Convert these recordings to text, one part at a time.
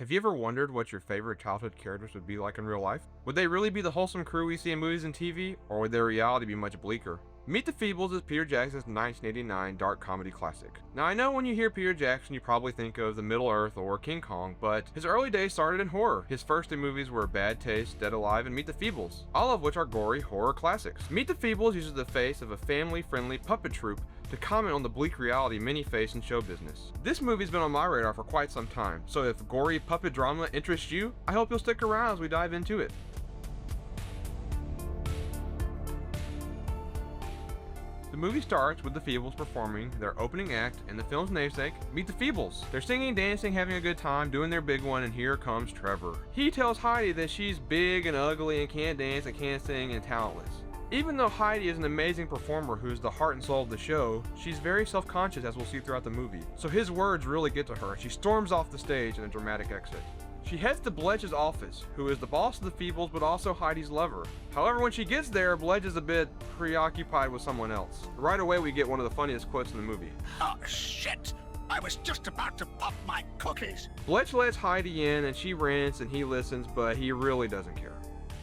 Have you ever wondered what your favorite childhood characters would be like in real life? Would they really be the wholesome crew we see in movies and TV, or would their reality be much bleaker? Meet the Feebles is Peter Jackson's 1989 dark comedy classic. Now I know when you hear Peter Jackson you probably think of the Middle-earth or King Kong, but his early days started in horror. His first two movies were Bad Taste, Dead Alive, and Meet the Feebles, all of which are gory horror classics. Meet the Feebles uses the face of a family-friendly puppet troupe to comment on the bleak reality many face in show business. This movie's been on my radar for quite some time, so if gory puppet drama interests you, I hope you'll stick around as we dive into it. The movie starts with the Feebles performing their opening act and the film's namesake, Meet the Feebles. They're singing, dancing, having a good time, doing their big one, and here comes Trevor. He tells Heidi that she's big and ugly and can't dance and can't sing and talentless. Even though Heidi is an amazing performer who's the heart and soul of the show, she's very self-conscious, as we'll see throughout the movie. So his words really get to her. She storms off the stage in a dramatic exit. She heads to Bletch's office, who is the boss of the Feebles but also Heidi's lover. However, when she gets there, Bletch is a bit preoccupied with someone else. Right away we get one of the funniest quotes in the movie. Oh shit! I was just about to pop my cookies! Bletch lets Heidi in and she rants and he listens, but he really doesn't care.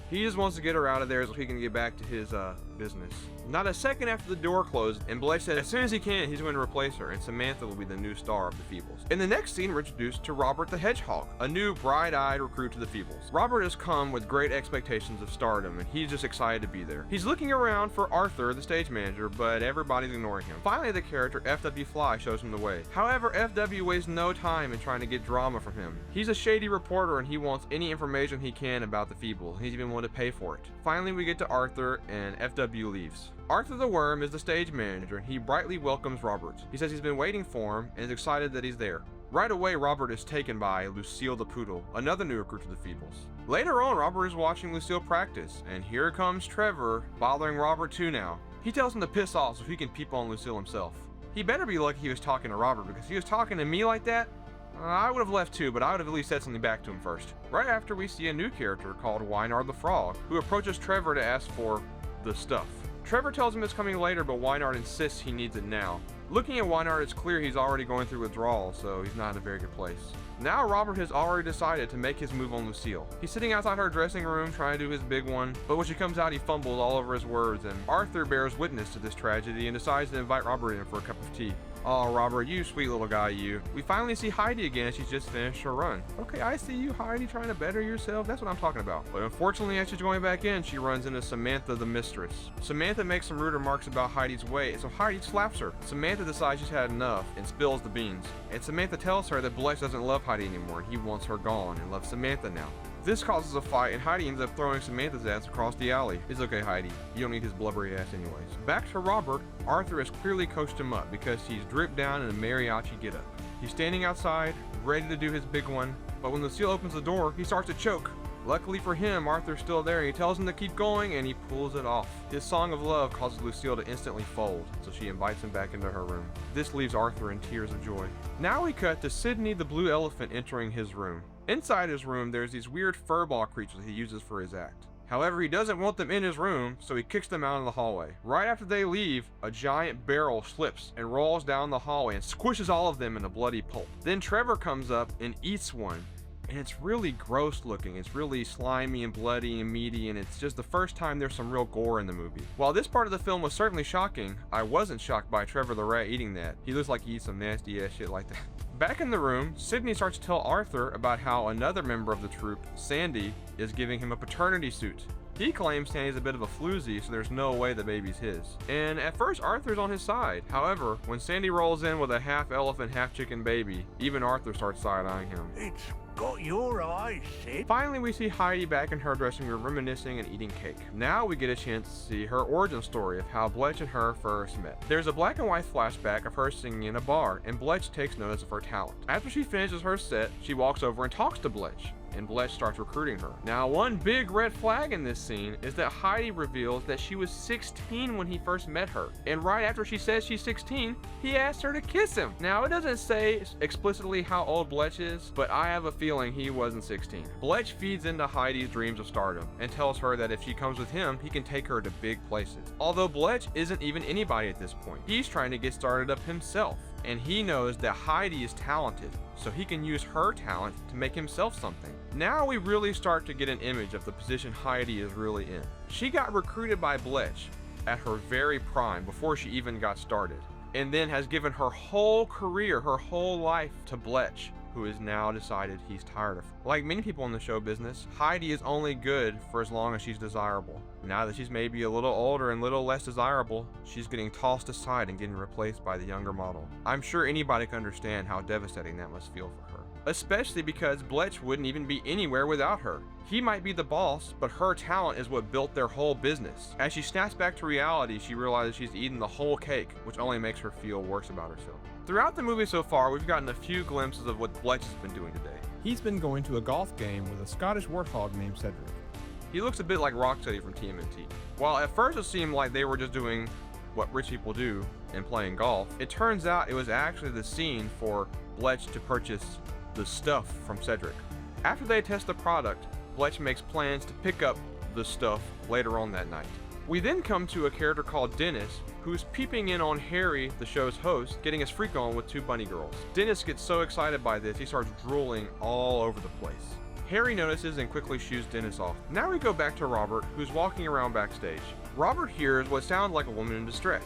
He just wants to get her out of there so he can get back to his business. Not a second after the door closed, and Bletch said as soon as he can, he's going to replace her, and Samantha will be the new star of the Feebles. In the next scene, we're introduced to Robert the Hedgehog, a new bright-eyed recruit to the Feebles. Robert has come with great expectations of stardom, and he's just excited to be there. He's looking around for Arthur, the stage manager, but everybody's ignoring him. Finally, the character F.W. Fly shows him the way. However, F.W. wastes no time in trying to get drama from him. He's a shady reporter, and he wants any information he can about the Feebles, and he's even willing to pay for it. Finally, we get to Arthur, and F.W. leaves. Arthur the Worm is the stage manager, and he brightly welcomes Robert. He says he's been waiting for him and is excited that he's there. Right away, Robert is taken by Lucille the Poodle, another new recruit to the Feebles. Later on, Robert is watching Lucille practice, and here comes Trevor, bothering Robert too now. He tells him to piss off so he can peep on Lucille himself. He better be lucky he was talking to Robert, because if he was talking to me like that, I would have left too, but I would have at least said something back to him first. Right after, we see a new character called Wynard the Frog, who approaches Trevor to ask for the stuff. Trevor tells him it's coming later, but Wynard insists he needs it now. Looking at Wynard, it's clear he's already going through withdrawal, so he's not in a very good place. Now Robert has already decided to make his move on Lucille. He's sitting outside her dressing room trying to do his big one, but when she comes out he fumbles all over his words, and Arthur bears witness to this tragedy and decides to invite Robert in for a cup of tea. Oh, Robert, you sweet little guy, you. We finally see Heidi again. She's just finished her run. Okay, I see you, Heidi, trying to better yourself. That's what I'm talking about. But unfortunately, as she's going back in, she runs into Samantha, the mistress. Samantha makes some rude remarks about Heidi's weight, so Heidi slaps her. Samantha decides she's had enough and spills the beans. And Samantha tells her that Bletch doesn't love Heidi anymore. He wants her gone and loves Samantha now. This causes a fight, and Heidi ends up throwing Samantha's ass across the alley. It's okay, Heidi. You don't need his blubbery ass anyways. Back to Robert, Arthur has clearly coached him up because he's dripped down in a mariachi getup. He's standing outside, ready to do his big one, but when Lucille opens the door, he starts to choke. Luckily for him, Arthur's still there, and he tells him to keep going, and he pulls it off. His song of love causes Lucille to instantly fold, so she invites him back into her room. This leaves Arthur in tears of joy. Now we cut to Sydney the blue elephant entering his room. Inside his room, there's these weird furball creatures he uses for his act. However, he doesn't want them in his room, so he kicks them out in the hallway. Right after they leave, a giant barrel slips and rolls down the hallway and squishes all of them in a bloody pulp. Then Trevor comes up and eats one, and it's really gross looking. It's really slimy and bloody and meaty, and it's just the first time there's some real gore in the movie. While this part of the film was certainly shocking, I wasn't shocked by Trevor the rat eating that. He looks like he eats some nasty ass shit like that. Back in the room, Sydney starts to tell Arthur about how another member of the troupe, Sandy, is giving him a paternity suit. He claims Sandy's a bit of a floozy, so there's no way the baby's his. And at first, Arthur's on his side. However, when Sandy rolls in with a half-elephant, half-chicken baby, even Arthur starts side-eyeing him. It's got your eyes, Sid. Finally, we see Heidi back in her dressing room reminiscing and eating cake. Now we get a chance to see her origin story of how Bletch and her first met. There's a black and white flashback of her singing in a bar, and Bletch takes notice of her talent. After she finishes her set, she walks over and talks to Bletch, and Bletch starts recruiting her. Now, one big red flag in this scene is that Heidi reveals that she was 16 when he first met her, and right after she says she's 16, he asked her to kiss him. Now, it doesn't say explicitly how old Bletch is, but I have a feeling he wasn't 16. Bletch feeds into Heidi's dreams of stardom and tells her that if she comes with him, he can take her to big places. Although Bletch isn't even anybody at this point, he's trying to get started up himself, and he knows that Heidi is talented, so he can use her talent to make himself something. Now we really start to get an image of the position Heidi is really in. She got recruited by Bletch at her very prime before she even got started, and then has given her whole career, her whole life to Bletch, who has now decided he's tired of her. Like many people in the show business, Heidi is only good for as long as she's desirable. Now that she's maybe a little older and a little less desirable, she's getting tossed aside and getting replaced by the younger model. I'm sure anybody can understand how devastating that must feel for her. Especially because Bletch wouldn't even be anywhere without her. He might be the boss, but her talent is what built their whole business. As she snaps back to reality, she realizes she's eaten the whole cake, which only makes her feel worse about herself. Throughout the movie so far, we've gotten a few glimpses of what Bletch has been doing today. He's been going to a golf game with a Scottish warthog named Cedric. He looks a bit like Rocksteady from TMNT. While at first it seemed like they were just doing what rich people do and playing golf, it turns out it was actually the scene for Bletch to purchase the stuff from Cedric. After they test the product, Bletch makes plans to pick up the stuff later on that night. We then come to a character called Dennis, who's peeping in on Harry, the show's host, getting his freak on with two bunny girls. Dennis gets so excited by this, he starts drooling all over the place. Harry notices and quickly shoos Dennis off. Now we go back to Robert, who's walking around backstage. Robert hears what sounds like a woman in distress.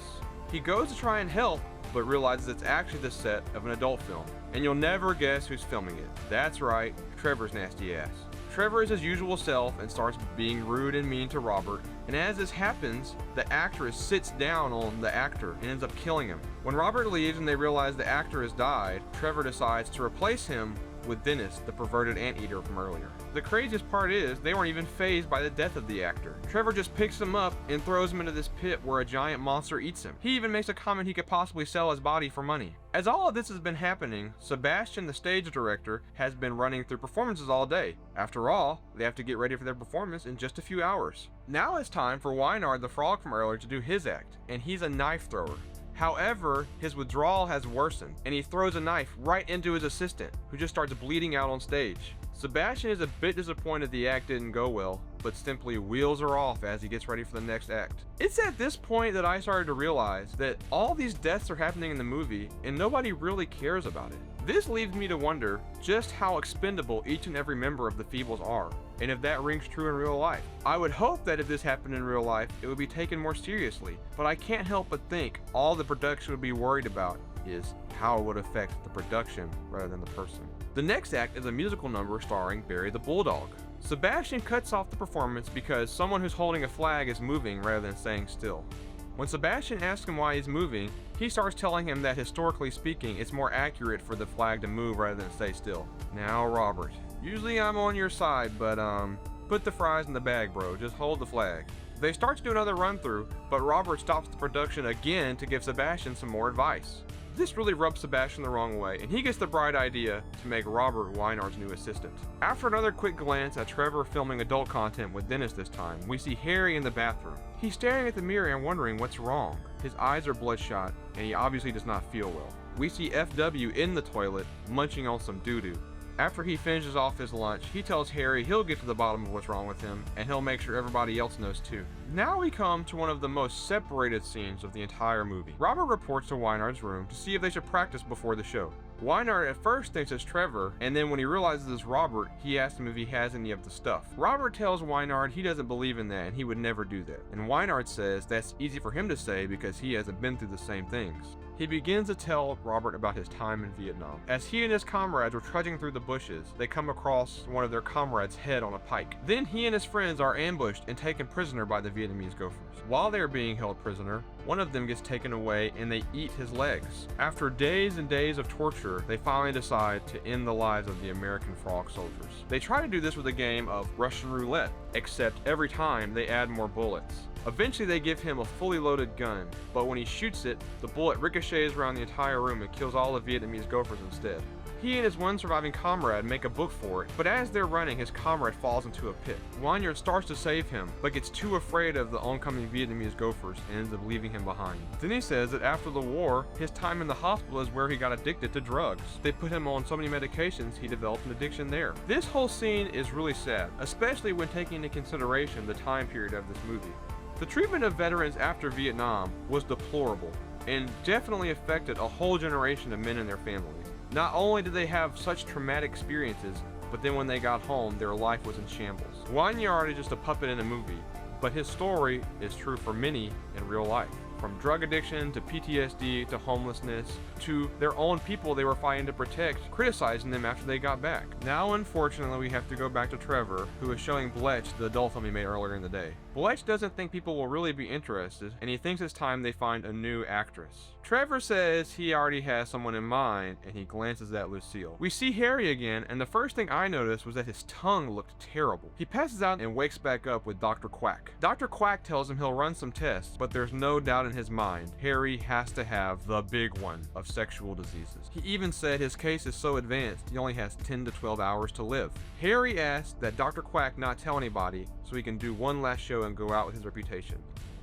He goes to try and help, but realizes it's actually the set of an adult film. And you'll never guess who's filming it. That's right, Trevor's nasty ass. Trevor is his usual self and starts being rude and mean to Robert, and as this happens, the actress sits down on the actor and ends up killing him. When Robert leaves and they realize the actor has died, Trevor decides to replace him with Dennis, the perverted anteater from earlier. The craziest part is, they weren't even fazed by the death of the actor. Trevor just picks him up and throws him into this pit where a giant monster eats him. He even makes a comment he could possibly sell his body for money. As all of this has been happening, Sebastian, the stage director, has been running through performances all day. After all, they have to get ready for their performance in just a few hours. Now it's time for Wynard, the frog from earlier, to do his act, and he's a knife thrower. However, his withdrawal has worsened, and he throws a knife right into his assistant, who just starts bleeding out on stage. Sebastian is a bit disappointed the act didn't go well, but simply wheels her off as he gets ready for the next act. It's at this point that I started to realize that all these deaths are happening in the movie, and nobody really cares about it. This leads me to wonder just how expendable each and every member of the Feebles are, and if that rings true in real life. I would hope that if this happened in real life, it would be taken more seriously, but I can't help but think all the production would be worried about is how it would affect the production rather than the person. The next act is a musical number starring Barry the Bulldog. Sebastian cuts off the performance because someone who's holding a flag is moving rather than staying still. When Sebastian asks him why he's moving, he starts telling him that historically speaking, it's more accurate for the flag to move rather than stay still. Now, Robert, usually I'm on your side, but put the fries in the bag, bro. Just hold the flag. They start to do another run through, but Robert stops the production again to give Sebastian some more advice. This really rubs Sebastian the wrong way, and he gets the bright idea to make Robert Wynard's new assistant. After another quick glance at Trevor filming adult content with Dennis this time, we see Harry in the bathroom. He's staring at the mirror and wondering what's wrong. His eyes are bloodshot, and he obviously does not feel well. We see FW in the toilet, munching on some doo-doo. After he finishes off his lunch, he tells Harry he'll get to the bottom of what's wrong with him, and he'll make sure everybody else knows too. Now we come to one of the most separated scenes of the entire movie. Robert reports to Wynard's room to see if they should practice before the show. Wynard at first thinks it's Trevor, and then when he realizes it's Robert, he asks him if he has any of the stuff. Robert tells Wynard he doesn't believe in that and he would never do that. And Wynard says that's easy for him to say because he hasn't been through the same things. He begins to tell Robert about his time in Vietnam. As he and his comrades were trudging through the bushes, they come across one of their comrades' head on a pike. Then he and his friends are ambushed and taken prisoner by the Vietnamese gophers. While they are being held prisoner, one of them gets taken away and they eat his legs. After days and days of torture, they finally decide to end the lives of the American frog soldiers. They try to do this with a game of Russian roulette, except every time they add more bullets. Eventually they give him a fully loaded gun, but when he shoots it, the bullet ricochets around the entire room and kills all the Vietnamese gophers instead. He and his one surviving comrade make a book for it, but as they're running, his comrade falls into a pit. Wynard starts to save him, but gets too afraid of the oncoming Vietnamese gophers and ends up leaving him behind. Then he says that after the war, his time in the hospital is where he got addicted to drugs. They put him on so many medications, he developed an addiction there. This whole scene is really sad, especially when taking into consideration the time period of this movie. The treatment of veterans after Vietnam was deplorable and definitely affected a whole generation of men and their families. Not only did they have such traumatic experiences, but then when they got home, their life was in shambles. Wanyard is just a puppet in a movie, but his story is true for many in real life. From drug addiction to PTSD to homelessness to their own people they were fighting to protect, criticizing them after they got back. Now, unfortunately, we have to go back to Trevor, who is showing Bletch the adult film he made earlier in the day. Bletch doesn't think people will really be interested, and he thinks it's time they find a new actress. Trevor says he already has someone in mind, and he glances at Lucille. We see Harry again, and the first thing I noticed was that his tongue looked terrible. He passes out and wakes back up with Dr. Quack. Dr. Quack tells him he'll run some tests, but there's no doubt in his mind, Harry has to have the big one of sexual diseases. He even said his case is so advanced, he only has 10 to 12 hours to live. Harry asks that Dr. Quack not tell anybody so he can do one last show and go out with his reputation.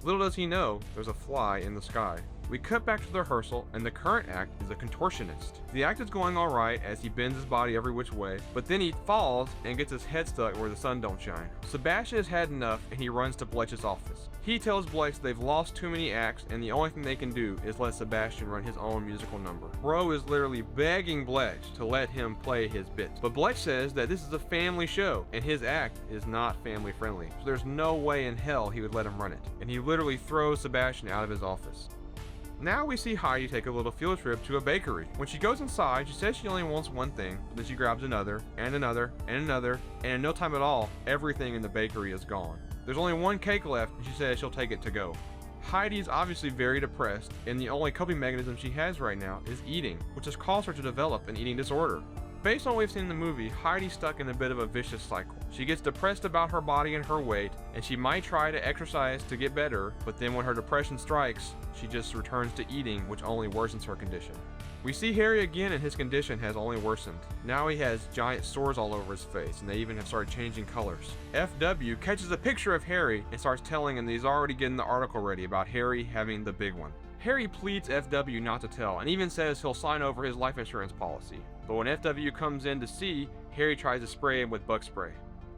Little does he know, there's a fly in the sky. We cut back to the rehearsal, and the current act is a contortionist. The act is going alright as he bends his body every which way, but then he falls and gets his head stuck where the sun don't shine. Sebastian has had enough, and he runs to Bletch's office. He tells Bletch they've lost too many acts, and the only thing they can do is let Sebastian run his own musical number. Bro is literally begging Bletch to let him play his bit, but Bletch says that this is a family show, and his act is not family friendly, so there's no way in hell he would let him run it, and he literally throws Sebastian out of his office. Now we see Heidi take a little field trip to a bakery. When she goes inside, she says she only wants one thing, but then she grabs another, and another, and another, and in no time at all, everything in the bakery is gone. There's only one cake left, and she says she'll take it to go. Heidi is obviously very depressed, and the only coping mechanism she has right now is eating, which has caused her to develop an eating disorder. Based on what we've seen in the movie, Heidi's stuck in a bit of a vicious cycle. She gets depressed about her body and her weight, and she might try to exercise to get better, but then when her depression strikes, she just returns to eating, which only worsens her condition. We see Harry again, and his condition has only worsened. Now he has giant sores all over his face, and they even have started changing colors. FW catches a picture of Harry and starts telling him that he's already getting the article ready about Harry having the big one. Harry pleads FW not to tell, and even says he'll sign over his life insurance policy. But when FW comes in to see, Harry tries to spray him with bug spray.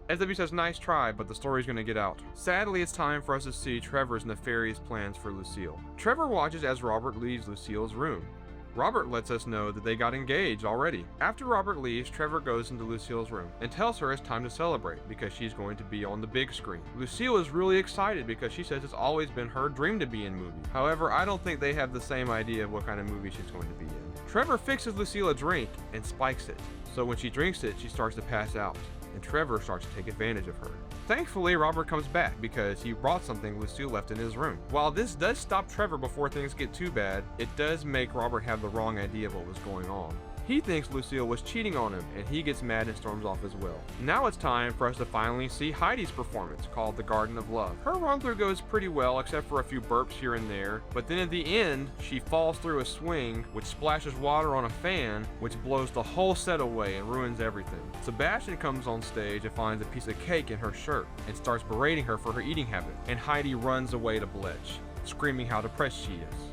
FW says nice try, but the story's gonna get out. Sadly, it's time for us to see Trevor's nefarious plans for Lucille. Trevor watches as Robert leaves Lucille's room. Robert lets us know that they got engaged already. After Robert leaves, Trevor goes into Lucille's room and tells her it's time to celebrate because she's going to be on the big screen. Lucille is really excited because she says it's always been her dream to be in movies. However, I don't think they have the same idea of what kind of movie she's going to be in. Trevor fixes Lucille a drink and spikes it, so when she drinks it, she starts to pass out, and Trevor starts to take advantage of her. Thankfully, Robert comes back because he brought something Lucille left in his room. While this does stop Trevor before things get too bad, it does make Robert have the wrong idea of what was going on. He thinks Lucille was cheating on him, and he gets mad and storms off as well. Now it's time for us to finally see Heidi's performance, called The Garden of Love. Her run-through goes pretty well, except for a few burps here and there, but then at the end, she falls through a swing, which splashes water on a fan, which blows the whole set away and ruins everything. Sebastian comes on stage and finds a piece of cake in her shirt, and starts berating her for her eating habit, and Heidi runs away to Bletch, screaming how depressed she is.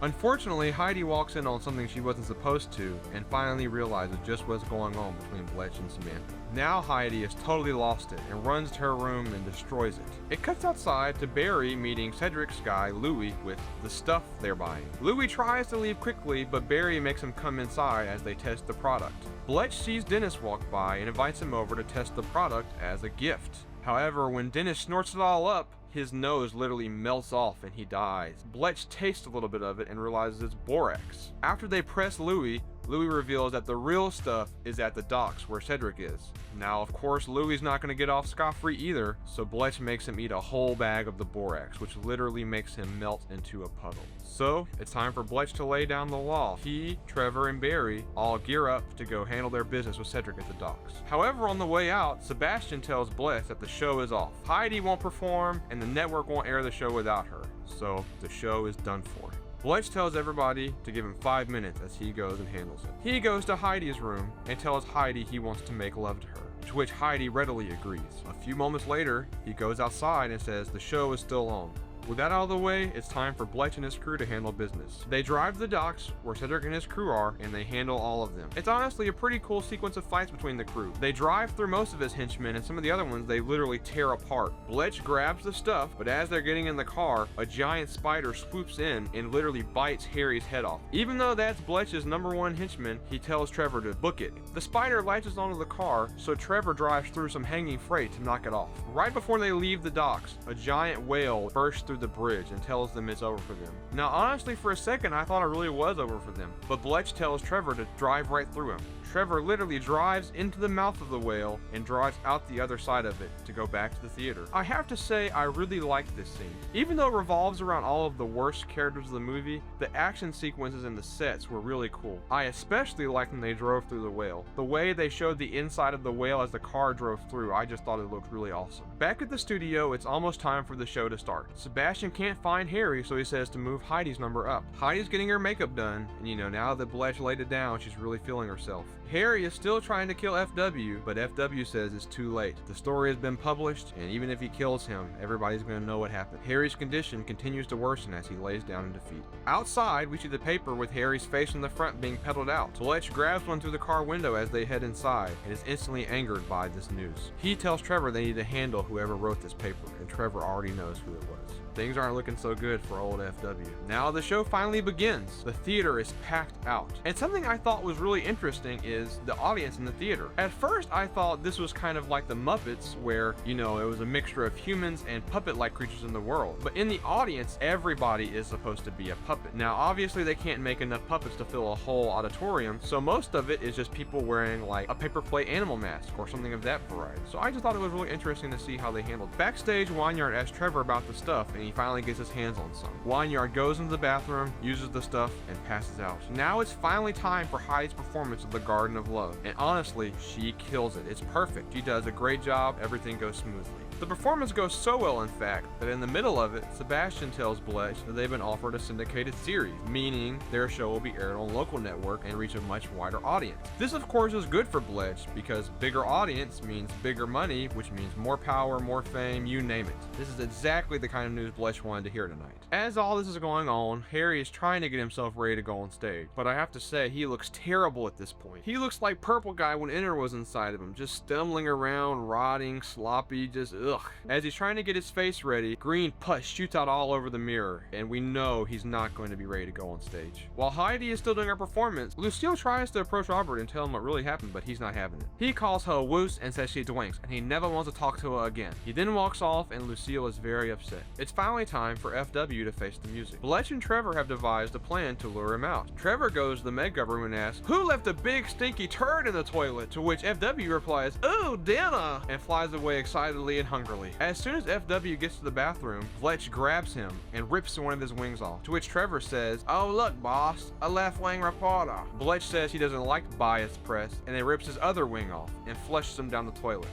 Unfortunately, Heidi walks in on something she wasn't supposed to, and finally realizes just what's going on between Bletch and Samantha. Now Heidi has totally lost it, and runs to her room and destroys it. It cuts outside to Barry meeting Cedric's guy, Louis, with the stuff they're buying. Louis tries to leave quickly, but Barry makes him come inside as they test the product. Bletch sees Dennis walk by and invites him over to test the product as a gift. However, when Dennis snorts it all up, his nose literally melts off and he dies. Bletch tastes a little bit of it and realizes it's borax. After they press Louis, Louis reveals that the real stuff is at the docks where Cedric is. Now, of course, Louis's not going to get off scot-free either, so Bletch makes him eat a whole bag of the borax, which literally makes him melt into a puddle. So, it's time for Bletch to lay down the law. He, Trevor, and Barry all gear up to go handle their business with Cedric at the docks. However, on the way out, Sebastian tells Bletch that the show is off. Heidi won't perform, and the network won't air the show without her, so the show is done for. Bletch tells everybody to give him 5 minutes as he goes and handles it. He goes to Heidi's room and tells Heidi he wants to make love to her, to which Heidi readily agrees. A few moments later, he goes outside and says the show is still on. With that out of the way, it's time for Bletch and his crew to handle business. They drive to the docks where Cedric and his crew are, and they handle all of them. It's honestly a pretty cool sequence of fights between the crew. They drive through most of his henchmen, and some of the other ones they literally tear apart. Bletch grabs the stuff, but as they're getting in the car, a giant spider swoops in and literally bites Harry's head off. Even though that's Bletch's #1 henchman, he tells Trevor to book it. The spider latches onto the car, so Trevor drives through some hanging freight to knock it off. Right before they leave the docks, a giant whale bursts through the bridge and tells them it's over for them. Now honestly, for a second I thought it really was over for them, but Bletch tells Trevor to drive right through him. Trevor literally drives into the mouth of the whale and drives out the other side of it to go back to the theater. I have to say I really like this scene. Even though it revolves around all of the worst characters of the movie, the action sequences and the sets were really cool. I especially liked when they drove through the whale. The way they showed the inside of the whale as the car drove through, I just thought it looked really awesome. Back at the studio, it's almost time for the show to start. Sebastian can't find Harry, so he says to move Heidi's number up. Heidi's getting her makeup done, and now that Bletch laid it down, she's really feeling herself. Harry is still trying to kill FW, but FW says it's too late. The story has been published, and even if he kills him, everybody's going to know what happened. Harry's condition continues to worsen as he lays down in defeat. Outside, we see the paper with Harry's face in the front being peddled out. Bletch grabs one through the car window as they head inside, and is instantly angered by this news. He tells Trevor they need to handle whoever wrote this paper, and Trevor already knows who it was. Things aren't looking so good for old FW. Now the show finally begins. The theater is packed out. And something I thought was really interesting is the audience in the theater. At first I thought this was kind of like the Muppets where, it was a mixture of humans and puppet-like creatures in the world. But in the audience, everybody is supposed to be a puppet. Now obviously they can't make enough puppets to fill a whole auditorium, so most of it is just people wearing like a paper plate animal mask or something of that variety. So I just thought it was really interesting to see how they handled it. Backstage, Wanyard asks Trevor about the stuff, and he finally gets his hands on some. Wanyard goes into the bathroom, uses the stuff, and passes out. Now it's finally time for Heidi's performance of the Garden of Love, and honestly, she kills it. It's perfect. She does a great job. Everything goes smoothly. The performance goes so well, in fact, that in the middle of it, Sebastian tells Bletch that they've been offered a syndicated series, meaning their show will be aired on local network and reach a much wider audience. This of course is good for Bletch because bigger audience means bigger money, which means more power, more fame, you name it. This is exactly the kind of news Bletch wanted to hear tonight. As all this is going on, Harry is trying to get himself ready to go on stage, but I have to say he looks terrible at this point. He looks like Purple Guy when Enter was inside of him, just stumbling around, rotting, sloppy, just ugh. As he's trying to get his face ready, green pus shoots out all over the mirror, and we know he's not going to be ready to go on stage. While Heidi is still doing her performance, Lucille tries to approach Robert and tell him what really happened, but he's not having it. He calls her a woos and says she's dwanks, and he never wants to talk to her again. He then walks off, and Lucille is very upset. It's finally time for FW to face the music. Bletch and Trevor have devised a plan to lure him out. Trevor goes to the makeup room and asks, "Who left a big stinky turd in the toilet?" To which FW replies, "Oh, dinner!" and flies away excitedly and hungrily. As soon as FW gets to the bathroom, Bletch grabs him and rips one of his wings off, to which Trevor says, "Oh look boss, a left-wing reporter." Bletch says he doesn't like biased press, and then rips his other wing off and flushes him down the toilet.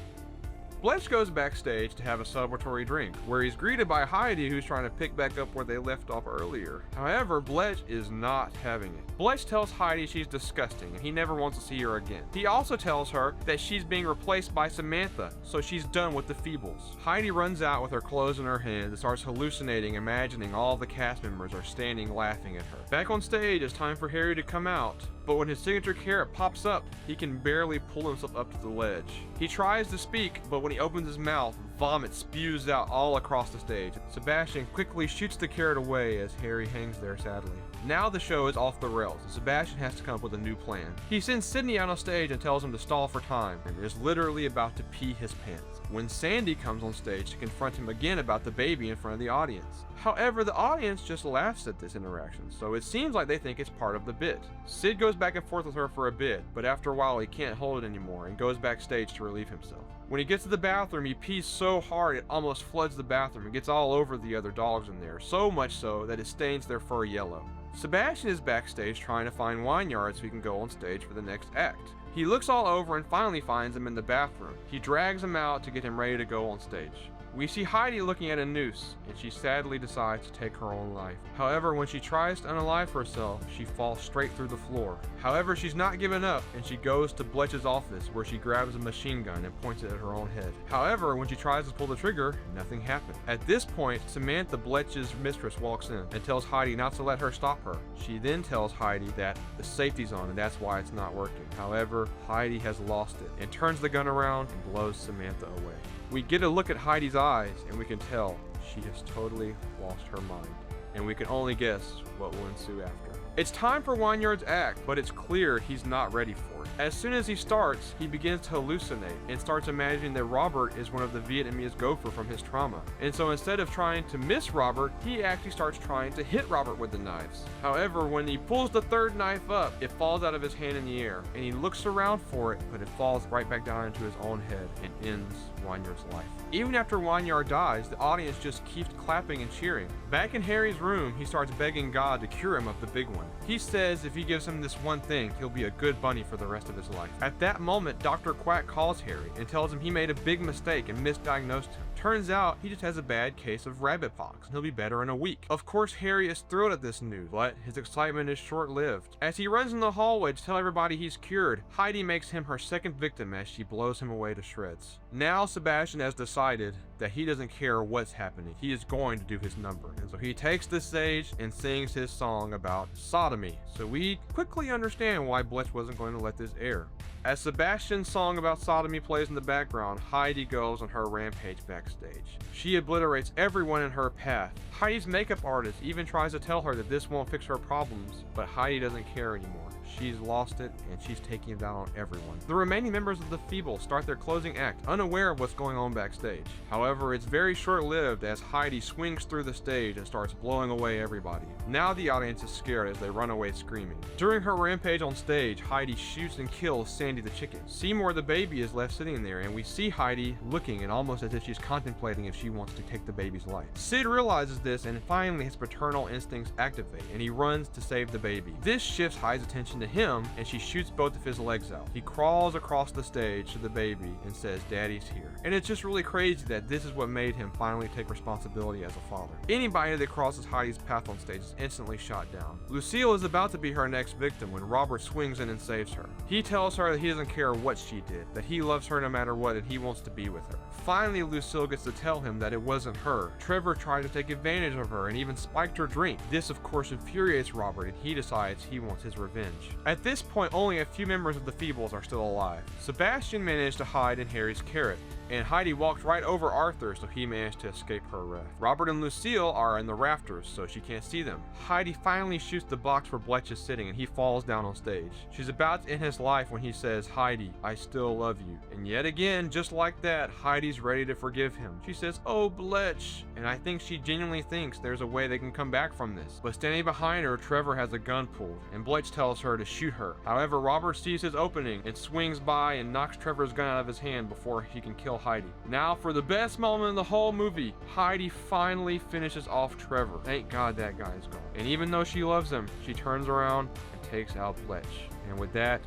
Bletch goes backstage to have a celebratory drink, where he's greeted by Heidi, who's trying to pick back up where they left off earlier. However, Bletch is not having it. Bletch tells Heidi she's disgusting and he never wants to see her again. He also tells her that she's being replaced by Samantha, so she's done with the Feebles. Heidi runs out with her clothes in her hands and starts hallucinating, imagining all the cast members are standing laughing at her. Back on stage, it's time for Harry to come out, but when his signature carrot pops up, he can barely pull himself up to the ledge. He tries to speak, but when he opens his mouth, vomit spews out all across the stage. Sebastian quickly shoots the carrot away as Harry hangs there sadly. Now the show is off the rails, and Sebastian has to come up with a new plan. He sends Sydney out on stage and tells him to stall for time, and is literally about to pee his pants, when Sandy comes on stage to confront him again about the baby in front of the audience. However, the audience just laughs at this interaction, so it seems like they think it's part of the bit. Sid goes back and forth with her for a bit, but after a while he can't hold it anymore and goes backstage to relieve himself. When he gets to the bathroom, he pees so hard it almost floods the bathroom and gets all over the other dogs in there, so much so that it stains their fur yellow. Sebastian is backstage trying to find Wanyard so he can go on stage for the next act. He looks all over and finally finds him in the bathroom. He drags him out to get him ready to go on stage. We see Heidi looking at a noose, and she sadly decides to take her own life. However, when she tries to unalive herself, she falls straight through the floor. However, she's not giving up, and she goes to Bletch's office, where she grabs a machine gun and points it at her own head. However, when she tries to pull the trigger, nothing happens. At this point, Samantha, Bletch's mistress, walks in and tells Heidi not to let her stop her. She then tells Heidi that the safety's on and that's why it's not working. However, Heidi has lost it and turns the gun around and blows Samantha away. We get a look at Heidi's eyes and we can tell she has totally lost her mind. And we can only guess what will ensue after. It's time for Wynyard's act, but it's clear he's not ready for it. As soon as he starts, he begins to hallucinate and starts imagining that Robert is one of the Vietnamese gopher from his trauma. And so instead of trying to miss Robert, he actually starts trying to hit Robert with the knives. However, when he pulls the third knife up, it falls out of his hand in the air, and he looks around for it, but it falls right back down into his own head and ends Wynyard's life. Even after Wynyard dies, the audience just keeps clapping and cheering. Back in Harry's room, he starts begging God to cure him of the big one. He says if he gives him this one thing, he'll be a good bunny for the rest of his life. At that moment, Dr. Quack calls Harry and tells him he made a big mistake and misdiagnosed him. Turns out he just has a bad case of rabbit pox and he'll be better in a week. Of course, Harry is thrilled at this news, but his excitement is short-lived. As he runs in the hallway to tell everybody he's cured, Heidi makes him her second victim as she blows him away to shreds. Now Sebastian has decided that he doesn't care what's happening. He is going to do his number. And so he takes the stage and sings his song about sodomy. So we quickly understand why Bletch wasn't going to let this air. As Sebastian's song about sodomy plays in the background, Heidi goes on her rampage backstage. She obliterates everyone in her path. Heidi's makeup artist even tries to tell her that this won't fix her problems, but Heidi doesn't care anymore. She's lost it, and she's taking it down on everyone. The remaining members of the Feebles start their closing act, unaware of what's going on backstage. However, it's very short-lived as Heidi swings through the stage and starts blowing away everybody. Now the audience is scared as they run away screaming. During her rampage on stage, Heidi shoots and kills Sandy the chicken. Seymour the baby is left sitting there, and we see Heidi looking and almost as if she's contemplating if she wants to take the baby's life. Sid realizes this, and finally his paternal instincts activate, and he runs to save the baby. This shifts Heidi's attention to him, and she shoots both of his legs out. He crawls across the stage to the baby and says, "Daddy's here." And it's just really crazy that this is what made him finally take responsibility as a father. Anybody that crosses Heidi's path on stage is instantly shot down. Lucille is about to be her next victim when Robert swings in and saves her. He tells her that he doesn't care what she did, that he loves her no matter what and he wants to be with her. Finally, Lucille gets to tell him that it wasn't her. Trevor tried to take advantage of her and even spiked her drink. This of course infuriates Robert, and he decides he wants his revenge. At this point, only a few members of the Feebles are still alive. Sebastian managed to hide in Harry's carrot, and Heidi walked right over Arthur, so he managed to escape her wrath. Robert and Lucille are in the rafters, so she can't see them. Heidi finally shoots the box where Bletch is sitting, and he falls down on stage. She's about to end his life when he says, "Heidi, I still love you." And yet again, just like that, Heidi's ready to forgive him. She says, "Oh, Bletch." And I think she genuinely thinks there's a way they can come back from this. But standing behind her, Trevor has a gun pulled, and Bletch tells her to shoot her. However, Robert sees his opening and swings by and knocks Trevor's gun out of his hand before he can kill Heidi. Now for the best moment in the whole movie, Heidi finally finishes off Trevor. Thank God that guy is gone. And even though she loves him, she turns around and takes out Bletch. And with that,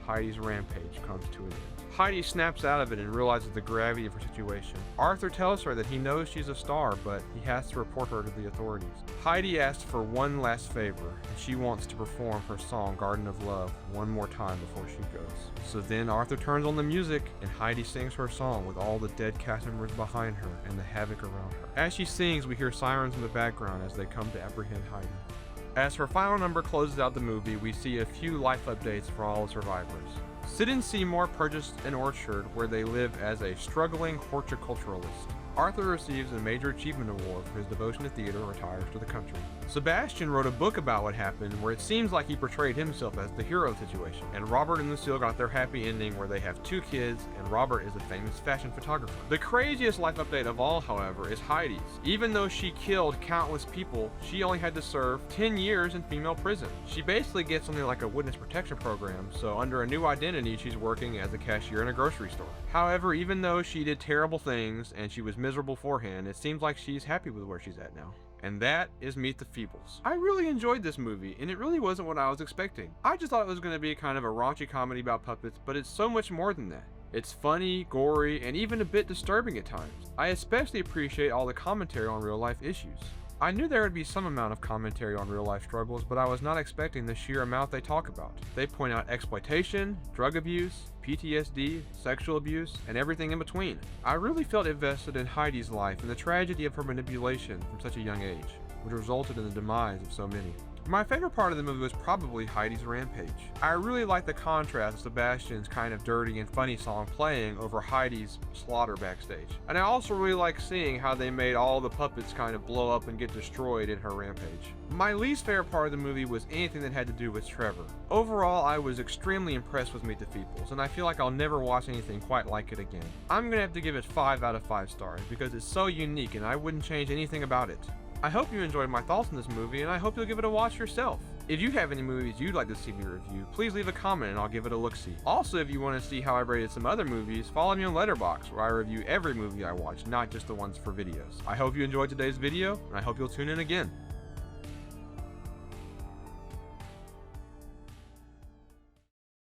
Heidi's rampage comes to an end. Heidi snaps out of it and realizes the gravity of her situation. Arthur tells her that he knows she's a star, but he has to report her to the authorities. Heidi asks for one last favor, and she wants to perform her song Garden of Love one more time before she goes. So then Arthur turns on the music, and Heidi sings her song with all the dead cast members behind her and the havoc around her. As she sings, we hear sirens in the background as they come to apprehend Heidi. As her final number closes out the movie, we see a few life updates for all the survivors. Sid and Seymour purchased an orchard where they live as a struggling horticulturalist. Arthur receives a major achievement award for his devotion to theater and retires to the country. Sebastian wrote a book about what happened where it seems like he portrayed himself as the hero of the situation. And Robert and Lucille got their happy ending where they have 2 kids and Robert is a famous fashion photographer. The craziest life update of all, however, is Heidi's. Even though she killed countless people, she only had to serve 10 years in female prison. She basically gets something like a witness protection program, so under a new identity she's working as a cashier in a grocery store. However, even though she did terrible things and she was miserable beforehand, it seems like she's happy with where she's at now. And that is Meet the Feebles. I really enjoyed this movie, and it really wasn't what I was expecting. I just thought it was going to be kind of a raunchy comedy about puppets, but it's so much more than that. It's funny, gory, and even a bit disturbing at times. I especially appreciate all the commentary on real life issues. I knew there would be some amount of commentary on real life struggles, but I was not expecting the sheer amount they talk about. They point out exploitation, drug abuse, PTSD, sexual abuse, and everything in between. I really felt invested in Heidi's life and the tragedy of her manipulation from such a young age, which resulted in the demise of so many. My favorite part of the movie was probably Heidi's rampage. I really liked the contrast of Sebastian's kind of dirty and funny song playing over Heidi's slaughter backstage. And I also really liked seeing how they made all the puppets kind of blow up and get destroyed in her rampage. My least favorite part of the movie was anything that had to do with Trevor. Overall, I was extremely impressed with Meet the Feebles, and I feel like I'll never watch anything quite like it again. I'm gonna have to give it 5 out of 5 stars because it's so unique and I wouldn't change anything about it. I hope you enjoyed my thoughts on this movie, and I hope you'll give it a watch yourself. If you have any movies you'd like to see me review, please leave a comment and I'll give it a look-see. Also, if you want to see how I rated some other movies, follow me on Letterboxd, where I review every movie I watch, not just the ones for videos. I hope you enjoyed today's video, and I hope you'll tune in again.